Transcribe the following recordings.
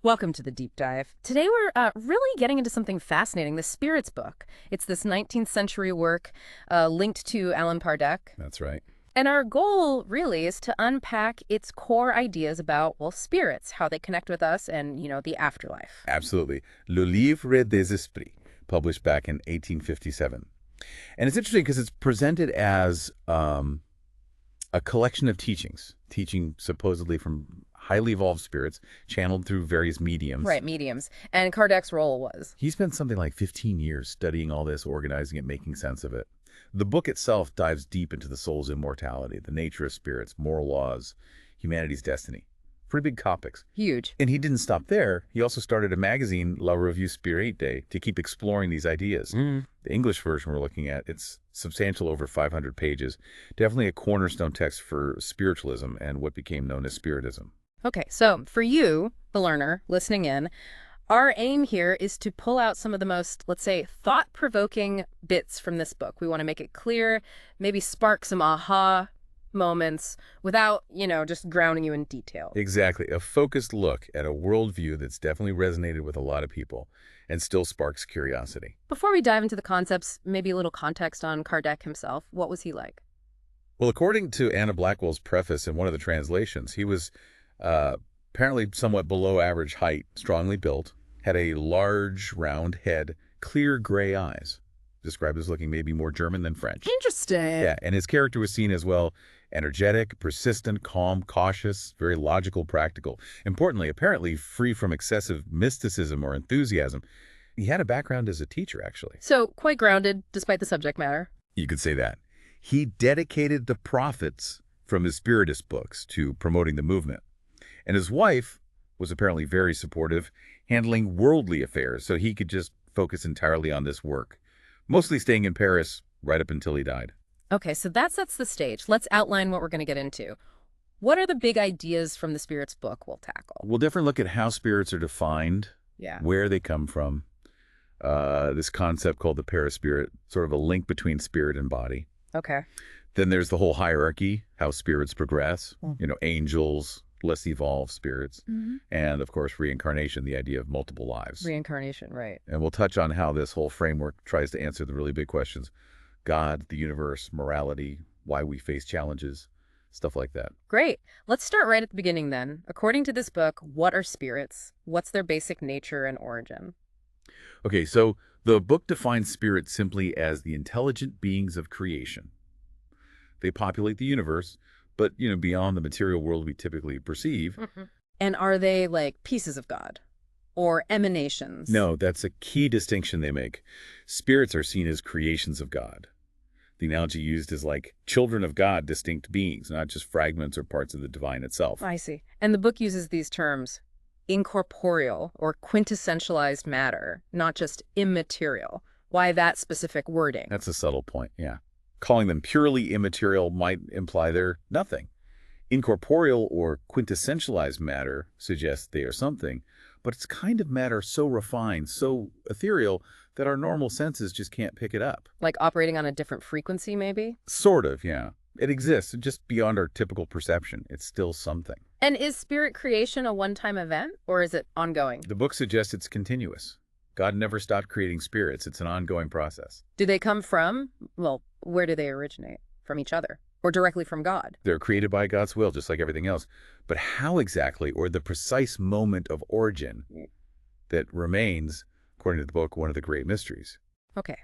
Welcome to the deep dive. Today we're really getting into something fascinating, the Spirits book. It's this 19th century work linked to Allan Kardec. That's right. And our goal really is to unpack its core ideas about, well, spirits, how they connect with us and, the afterlife. Absolutely. Le Livre des Esprits, published back in 1857. And it's interesting because it's presented as a collection of teaching supposedly from highly evolved spirits channeled through various mediums. Right, mediums. And Kardec's role was? He spent something like 15 years studying all this, organizing it, making sense of it. The book itself dives deep into the soul's immortality, the nature of spirits, moral laws, humanity's destiny. Pretty big topics. Huge. And he didn't stop there. He also started a magazine, La Revue Spirite, to keep exploring these ideas. The English version we're looking at, it's substantial, over 500 pages. Definitely a cornerstone text for spiritualism and what became known as Spiritism. Okay, so for you, the learner, listening in, our aim here is to pull out some of the most, let's say, thought-provoking bits from this book. We want to make it clear, maybe spark some aha moments without, just grounding you in detail. Exactly. A focused look at a worldview that's definitely resonated with a lot of people and still sparks curiosity. Before we dive into the concepts, maybe a little context on Kardec himself. What was he like? Well, according to Anna Blackwell's preface in one of the translations, he was apparently somewhat below average height, strongly built, had a large, round head, clear gray eyes, described as looking maybe more German than French. Interesting. Yeah, and his character was seen as, well, energetic, persistent, calm, cautious, very logical, practical. Importantly, apparently free from excessive mysticism or enthusiasm. He had a background as a teacher, actually. So quite grounded, despite the subject matter. You could say that. He dedicated the profits from his Spiritist books to promoting the movement. And his wife was apparently very supportive, handling worldly affairs so he could just focus entirely on this work, mostly staying in Paris right up until he died. Okay, so that sets the stage. Let's outline what we're going to get into. What are the big ideas from the Spirits book we'll tackle? We'll definitely look at how spirits are defined, where they come from, this concept called the paraspirit, sort of a link between spirit and body. Okay. Then there's the whole hierarchy, how spirits progress, angels, less evolved spirits, and of course reincarnation, the idea of multiple lives. Reincarnation, right. And we'll touch on how this whole framework tries to answer the really big questions: God, the universe, morality, why we face challenges, stuff like that. Great. Let's start right at the beginning then. According to this book, what are spirits? What's their basic nature and origin? Okay, so the book defines spirits simply as the intelligent beings of creation. They populate the universe, but, beyond the material world we typically perceive. And are they like pieces of God or emanations? No, that's a key distinction they make. Spirits are seen as creations of God. The analogy used is like children of God, distinct beings, not just fragments or parts of the divine itself. I see. And the book uses these terms: incorporeal or quintessentialized matter, not just immaterial. Why that specific wording? That's a subtle point, yeah. Calling them purely immaterial might imply they're nothing. Incorporeal or quintessentialized matter suggests they are something, but it's kind of matter so refined, so ethereal, that our normal senses just can't pick it up. Like operating on a different frequency, maybe? Sort of, yeah. It exists, just beyond our typical perception. It's still something. And is spirit creation a one-time event, or is it ongoing? The book suggests it's continuous. God never stopped creating spirits. It's an ongoing process. Do they come from, well, where do they originate? From each other? Or directly from God? They're created by God's will, just like everything else. But how exactly, or the precise moment of origin, that remains, according to the book, one of the great mysteries. Okay.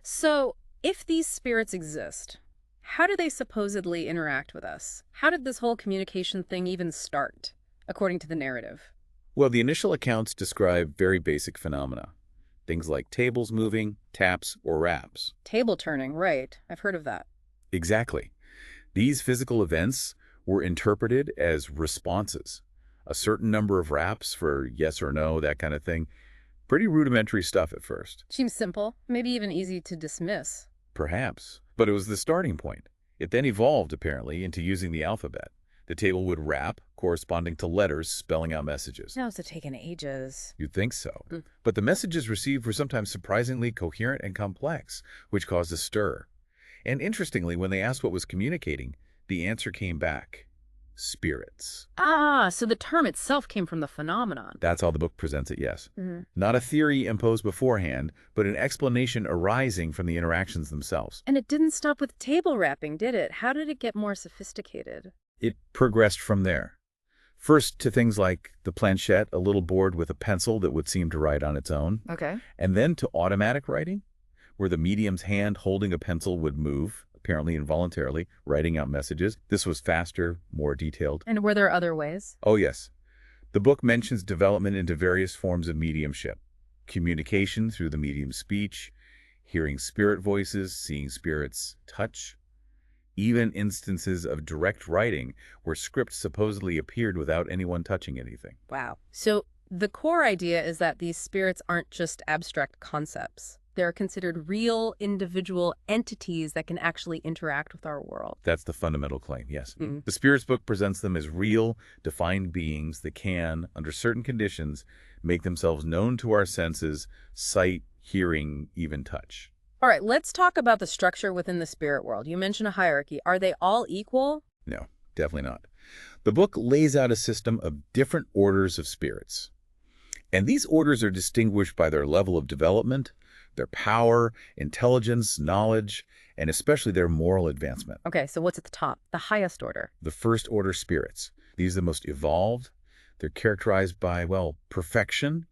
So, if these spirits exist, how do they supposedly interact with us? How did this whole communication thing even start, according to the narrative? Well, the initial accounts describe very basic phenomena. Things like tables moving, taps, or raps. Table turning, right. I've heard of that. Exactly. These physical events were interpreted as responses. A certain number of raps for yes or no, that kind of thing. Pretty rudimentary stuff at first. Seems simple, maybe even easy to dismiss. Perhaps. But it was the starting point. It then evolved, apparently, into using the alphabet. The table would rap, corresponding to letters spelling out messages. That must have taken ages. You'd think so. But the messages received were sometimes surprisingly coherent and complex, which caused a stir. And interestingly, when they asked what was communicating, the answer came back. spirits. Ah, so the term itself came from the phenomenon. That's how the book presents it, yes. Mhm. Not a theory imposed beforehand, but an explanation arising from the interactions themselves. And it didn't stop with table rapping, did it? How did it get more sophisticated? It progressed from there. First to things like the planchette, a little board with a pencil that would seem to write on its own, Okay. and then to automatic writing, where the medium's hand holding a pencil would move, apparently involuntarily, writing out messages. This was faster, more detailed. And were there other ways? Oh, yes. The book mentions development into various forms of mediumship. Communication through the medium's speech, hearing spirit voices, seeing spirits touch, even instances of direct writing where scripts supposedly appeared without anyone touching anything. Wow. So the core idea is that these spirits aren't just abstract concepts. They're considered real individual entities that can actually interact with our world. That's the fundamental claim, yes. Mm. The Spirit's book presents them as real, defined beings that can, under certain conditions, make themselves known to our senses, sight, hearing, even touch. All right, let's talk about the structure within the spirit world. You mentioned a hierarchy. Are they all equal? No, definitely not. The book lays out a system of different orders of spirits. And these orders are distinguished by their level of development, their power, intelligence, knowledge, and especially their moral advancement. Okay, so what's at the top? The highest order. The first order spirits. These are the most evolved. They're characterized by, well, perfection,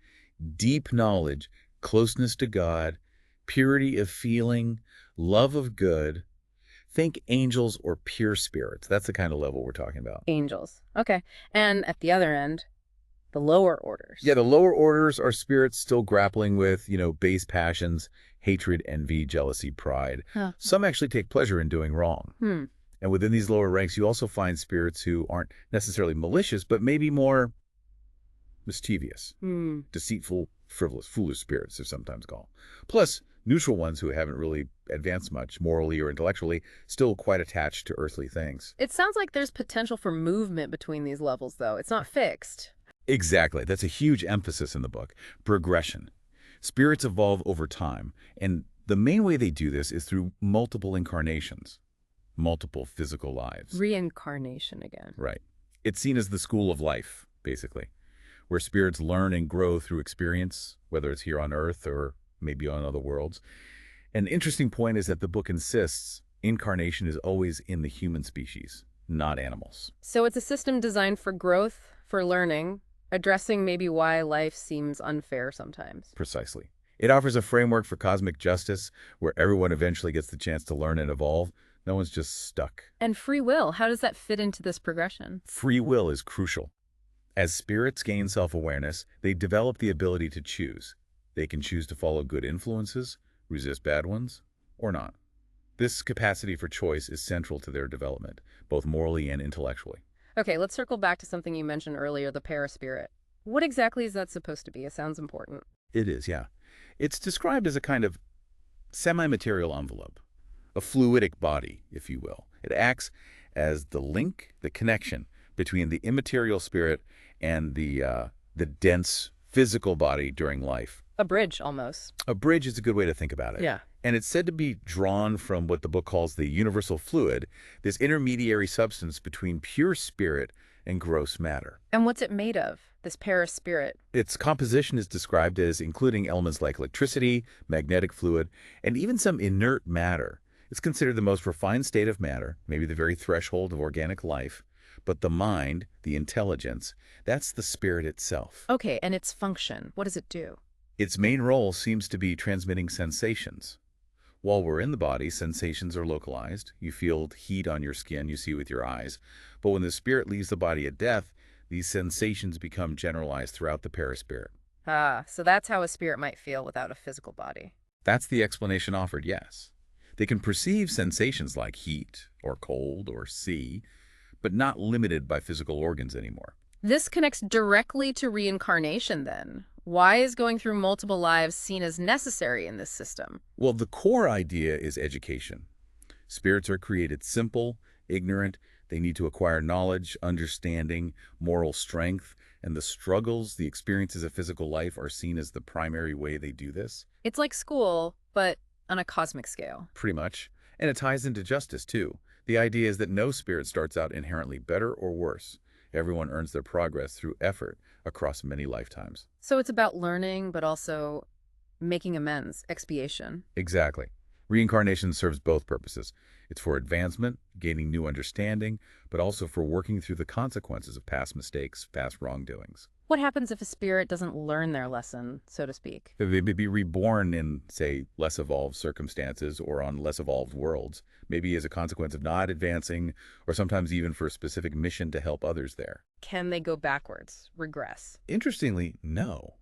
deep knowledge, closeness to God, purity of feeling, love of good. Think angels or pure spirits. That's the kind of level we're talking about. Angels. Okay. And at the other end, the lower orders. Yeah, the lower orders are spirits still grappling with, base passions, hatred, envy, jealousy, pride. Huh. Some actually take pleasure in doing wrong. And within these lower ranks, you also find spirits who aren't necessarily malicious, but maybe more mischievous, deceitful, frivolous, foolish spirits, they're sometimes called. Plus, neutral ones who haven't really advanced much, morally or intellectually, still quite attached to earthly things. It sounds like there's potential for movement between these levels, though. It's not fixed. Exactly. That's a huge emphasis in the book. Progression. Spirits evolve over time, and the main way they do this is through multiple incarnations, multiple physical lives. Reincarnation again. Right. It's seen as the school of life, basically, where spirits learn and grow through experience, whether it's here on Earth or maybe on other worlds. An interesting point is that the book insists incarnation is always in the human species, not animals. So it's a system designed for growth, for learning, addressing maybe why life seems unfair sometimes. Precisely. It offers a framework for cosmic justice where everyone eventually gets the chance to learn and evolve. No one's just stuck. And free will, how does that fit into this progression? Free will is crucial. As spirits gain self-awareness, they develop the ability to choose. They can choose to follow good influences, resist bad ones, or not. This capacity for choice is central to their development, both morally and intellectually. Okay, let's circle back to something you mentioned earlier, the paraspirit. What exactly is that supposed to be? It sounds important. It is, yeah. It's described as a kind of semi-material envelope, a fluidic body, if you will. It acts as the link, the connection between the immaterial spirit and the dense physical body during life. A bridge, almost. A bridge is a good way to think about it. Yeah. And it's said to be drawn from what the book calls the universal fluid, this intermediary substance between pure spirit and gross matter. And what's it made of, this paraspirit? Its composition is described as including elements like electricity, magnetic fluid, and even some inert matter. It's considered the most refined state of matter, maybe the very threshold of organic life. But the mind, the intelligence, that's the spirit itself. Okay, and its function, what does it do? Its main role seems to be transmitting sensations. While we're in the body, sensations are localized. You feel heat on your skin, you see with your eyes. But when the spirit leaves the body at death, these sensations become generalized throughout the paraspirit. Ah, so that's how a spirit might feel without a physical body. That's the explanation offered, yes. They can perceive sensations like heat or cold or see, but not limited by physical organs anymore. This connects directly to reincarnation, then. Why is going through multiple lives seen as necessary in this system? Well, the core idea is education. Spirits are created simple, ignorant. They need to acquire knowledge, understanding, moral strength, and the struggles, the experiences of physical life are seen as the primary way they do this. It's like school, but on a cosmic scale. Pretty much. And it ties into justice, too. The idea is that no spirit starts out inherently better or worse. Everyone earns their progress through effort across many lifetimes. So it's about learning, but also making amends, expiation. Exactly. Reincarnation serves both purposes. It's for advancement, gaining new understanding, but also for working through the consequences of past mistakes, past wrongdoings. What happens if a spirit doesn't learn their lesson, so to speak? They may be reborn in, say, less evolved circumstances or on less evolved worlds, maybe as a consequence of not advancing, or sometimes even for a specific mission to help others there. Can they go backwards, regress? Interestingly, no.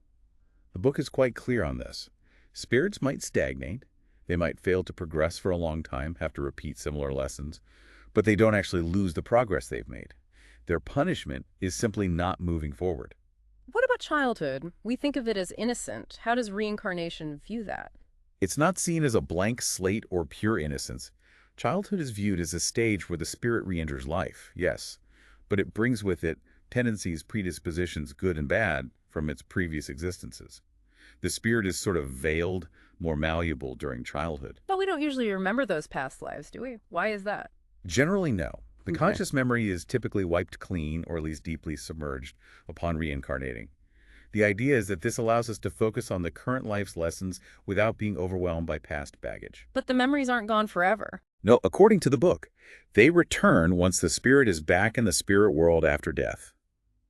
The book is quite clear on this. Spirits might stagnate, they might fail to progress for a long time, have to repeat similar lessons, but they don't actually lose the progress they've made. Their punishment is simply not moving forward. What about childhood? We think of it as innocent. How does reincarnation view that? It's not seen as a blank slate or pure innocence. Childhood is viewed as a stage where the spirit re-enters life, yes, but it brings with it tendencies, predispositions, good and bad, from its previous existences. The spirit is sort of veiled, more malleable during childhood. But we don't usually remember those past lives, do we? Why is that? Generally, no. The Okay. conscious memory is typically wiped clean or at least deeply submerged upon reincarnating. The idea is that this allows us to focus on the current life's lessons without being overwhelmed by past baggage. But the memories aren't gone forever. No, according to the book, they return once the spirit is back in the spirit world after death.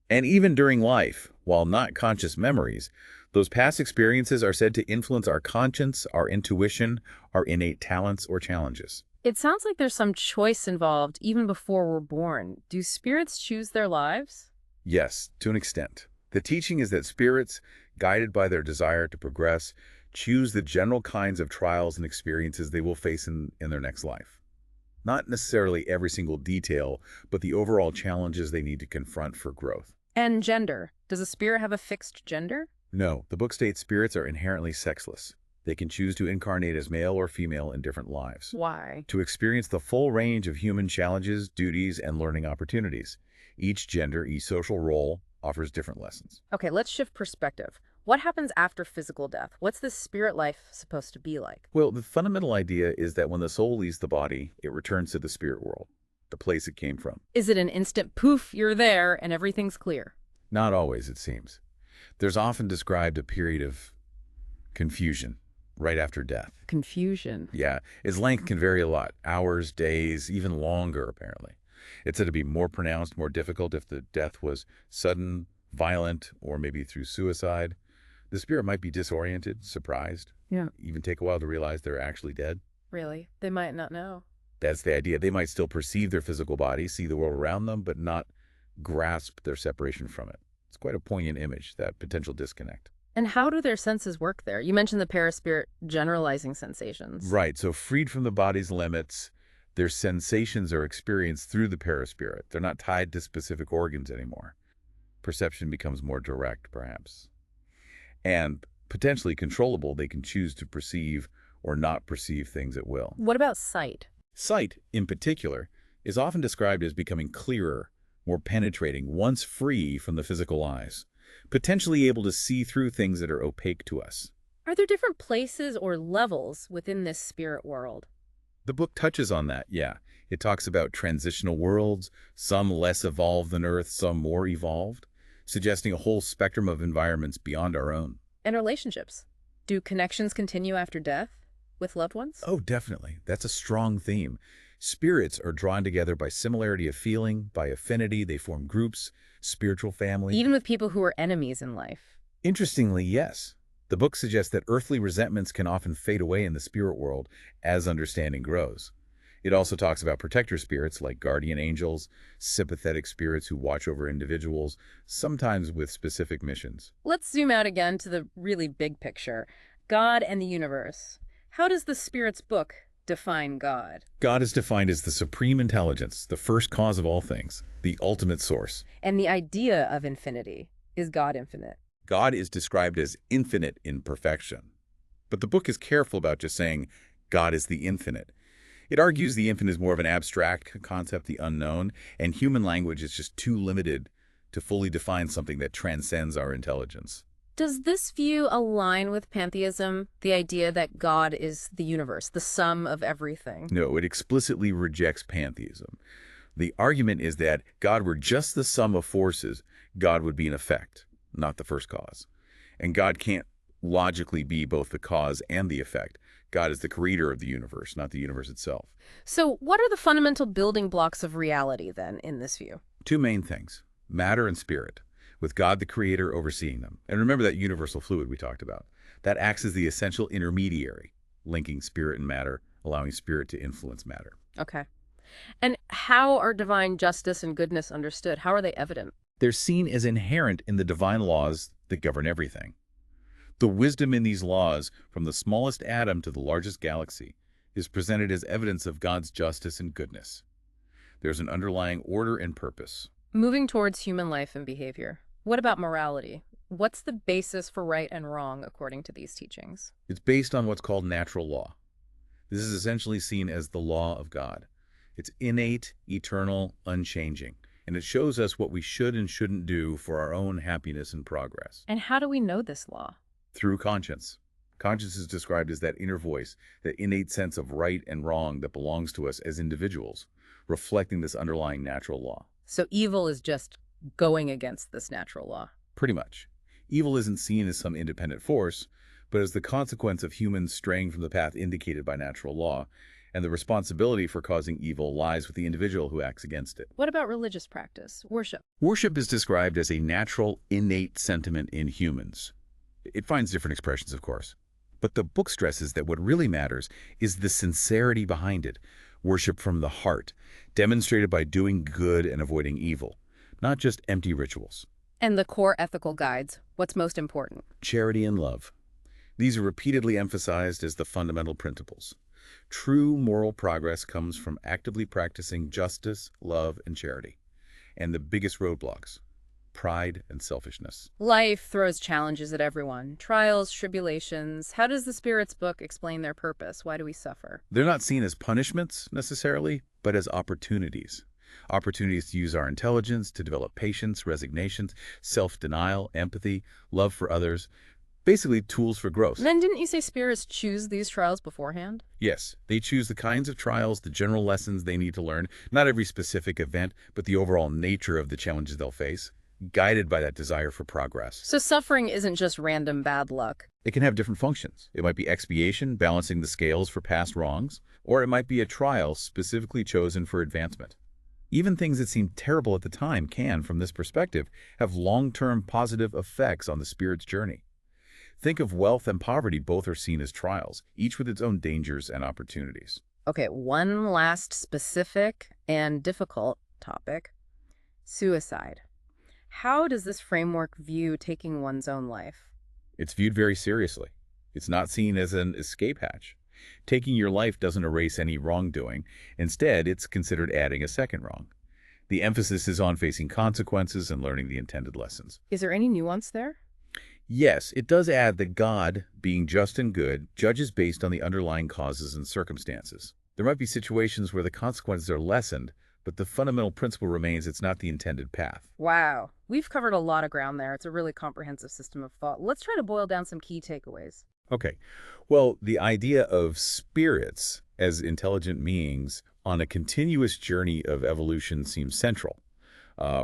And even during life, while not conscious memories, those past experiences are said to influence our conscience, our intuition, our innate talents or challenges. It sounds like there's some choice involved even before we're born. Do spirits choose their lives? Yes, to an extent. The teaching is that spirits, guided by their desire to progress, choose the general kinds of trials and experiences they will face in their next life. Not necessarily every single detail, but the overall challenges they need to confront for growth. And gender. Does a spirit have a fixed gender? No, the book states spirits are inherently sexless. They can choose to incarnate as male or female in different lives, Why? to experience the full range of human challenges, duties, and learning opportunities. Each gender, each social role, offers different lessons. Okay, let's shift perspective. What happens after physical death? What's this spirit life supposed to be like? Well, the fundamental idea is that when the soul leaves the body, it returns to the spirit world, the place it came from. Is it an instant poof, you're there, and everything's clear? Not always, it seems. There's often described a period of confusion right after death. Confusion. Yeah, its length can vary a lot. Hours, days, even longer, apparently. It's said to be more pronounced, more difficult if the death was sudden, violent, or maybe through suicide. The spirit might be disoriented, surprised, Yeah. even take a while to realize they're actually dead. Really? They might not know. That's the idea. They might still perceive their physical body, see the world around them, but not grasp their separation from it. It's quite a poignant image, that potential disconnect. And how do their senses work there? You mentioned the paraspirit generalizing sensations. Right, so freed from the body's limits, their sensations are experienced through the paraspirit. They're not tied to specific organs anymore. Perception becomes more direct, perhaps. And potentially controllable, they can choose to perceive or not perceive things at will. What about sight? Sight, in particular, is often described as becoming clearer, more penetrating, once free from the physical eyes, potentially able to see through things that are opaque to us. Are there different places or levels within this spirit world? The book touches on that, yeah. It talks about transitional worlds, some less evolved than Earth, some more evolved, suggesting a whole spectrum of environments beyond our own. And relationships. Do connections continue after death with loved ones? Oh, definitely. That's a strong theme. Spirits are drawn together by similarity of feeling, by affinity. They form groups, spiritual family. Even with people who are enemies in life. Interestingly, yes. The book suggests that earthly resentments can often fade away in the spirit world as understanding grows. It also talks about protector spirits like guardian angels, sympathetic spirits who watch over individuals, sometimes with specific missions. Let's zoom out again to the really big picture. God and the universe. How does the Spirit's book define God? God is defined as the supreme intelligence, the first cause of all things, the ultimate source. And the idea of infinity. Is God infinite? God is described as infinite in perfection. But the book is careful about just saying God is the infinite. It argues the infinite is more of an abstract concept, the unknown, and human language is just too limited to fully define something that transcends our intelligence. Does this view align with pantheism, the idea that God is the universe, the sum of everything? No, it explicitly rejects pantheism. The argument is that God were just the sum of forces, God would be an effect, not the first cause. And God can't logically be both the cause and the effect. God is the creator of the universe, not the universe itself. So what are the fundamental building blocks of reality, then, in this view? Two main things, matter and spirit, with God the creator overseeing them. And remember that universal fluid we talked about. That acts as the essential intermediary, linking spirit and matter, allowing spirit to influence matter. Okay. And how are divine justice and goodness understood? How are they evident? They're seen as inherent in the divine laws that govern everything. The wisdom in these laws, from the smallest atom to the largest galaxy, is presented as evidence of God's justice and goodness. There's an underlying order and purpose. Moving towards human life and behavior. What about morality? What's the basis for right and wrong according to these teachings? It's based on what's called natural law. This is essentially seen as the law of God. It's innate, eternal, unchanging, and it shows us what we should and shouldn't do for our own happiness and progress. And how do we know this law? Through conscience. Conscience is described as that inner voice, that innate sense of right and wrong that belongs to us as individuals, reflecting this underlying natural law. So evil is just going against this natural law. Pretty much. Evil isn't seen as some independent force, but as the consequence of humans straying from the path indicated by natural law, and the responsibility for causing evil lies with the individual who acts against it. What about religious practice, worship? Worship is described as a natural, innate sentiment in humans. It finds different expressions, of course. But the book stresses that what really matters is the sincerity behind it, worship from the heart, demonstrated by doing good and avoiding evil, not just empty rituals. And the core ethical guides, what's most important? Charity and love. These are repeatedly emphasized as the fundamental principles. True moral progress comes from actively practicing justice, love, and charity. And the biggest roadblocks, pride and selfishness. Life throws challenges at everyone. Trials, tribulations. How does the Spirit's book explain their purpose? Why do we suffer? They're not seen as punishments, necessarily, but as opportunities. Opportunities to use our intelligence to develop patience, resignation, self-denial, empathy, love for others. Basically, tools for growth. Then didn't you say spirits choose these trials beforehand? Yes, they choose the kinds of trials, the general lessons they need to learn, not every specific event, but the overall nature of the challenges they'll face, guided by that desire for progress. So suffering isn't just random bad luck. It can have different functions. It might be expiation, balancing the scales for past wrongs, or it might be a trial specifically chosen for advancement. Even things that seem terrible at the time can, from this perspective, have long-term positive effects on the spirit's journey. Think of wealth and poverty, both are seen as trials, each with its own dangers and opportunities. Okay, one last specific and difficult topic. Suicide. How does this framework view taking one's own life? It's viewed very seriously. It's not seen as an escape hatch. Taking your life doesn't erase any wrongdoing. Instead, it's considered adding a second wrong. The emphasis is on facing consequences and learning the intended lessons. Is there any nuance there? Yes, it does add that God, being just and good, judges based on the underlying causes and circumstances. There might be situations where the consequences are lessened, but the fundamental principle remains it's not the intended path. Wow. We've covered a lot of ground there. It's a really comprehensive system of thought. Let's try to boil down some key takeaways. Okay. Well, the idea of spirits as intelligent beings on a continuous journey of evolution seems central.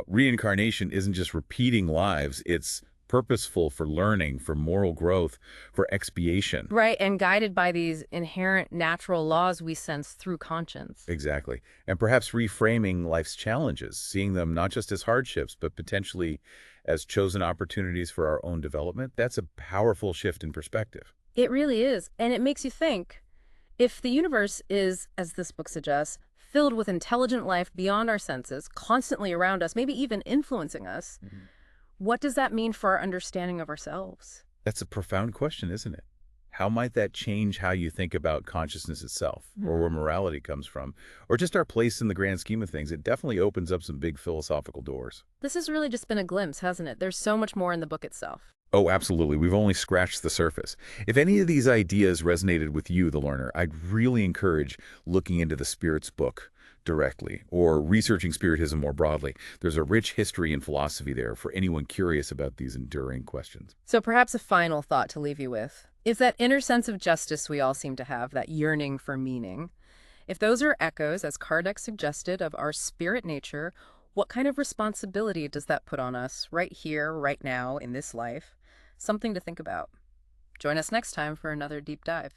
Reincarnation isn't just repeating lives, it's purposeful for learning, for moral growth, for expiation. Right, and guided by these inherent natural laws we sense through conscience. Exactly. And perhaps reframing life's challenges, seeing them not just as hardships, but potentially as chosen opportunities for our own development. That's a powerful shift in perspective. It really is. And it makes you think, if the universe is, as this book suggests, filled with intelligent life beyond our senses, constantly around us, maybe even influencing us, what does that mean for our understanding of ourselves? That's a profound question, isn't it? How might that change how you think about consciousness itself, or where morality comes from, or just our place in the grand scheme of things? It definitely opens up some big philosophical doors. This has really just been a glimpse, hasn't it? There's so much more in the book itself. Oh, absolutely. We've only scratched the surface. If any of these ideas resonated with you, the learner, I'd really encourage looking into the Spirit's book, directly, or researching Spiritism more broadly. There's a rich history and philosophy there for anyone curious about these enduring questions. So perhaps a final thought to leave you with is that inner sense of justice we all seem to have, that yearning for meaning. If those are echoes, as Kardec suggested, of our spirit nature, what kind of responsibility does that put on us right here, right now, in this life? Something to think about. Join us next time for another deep dive.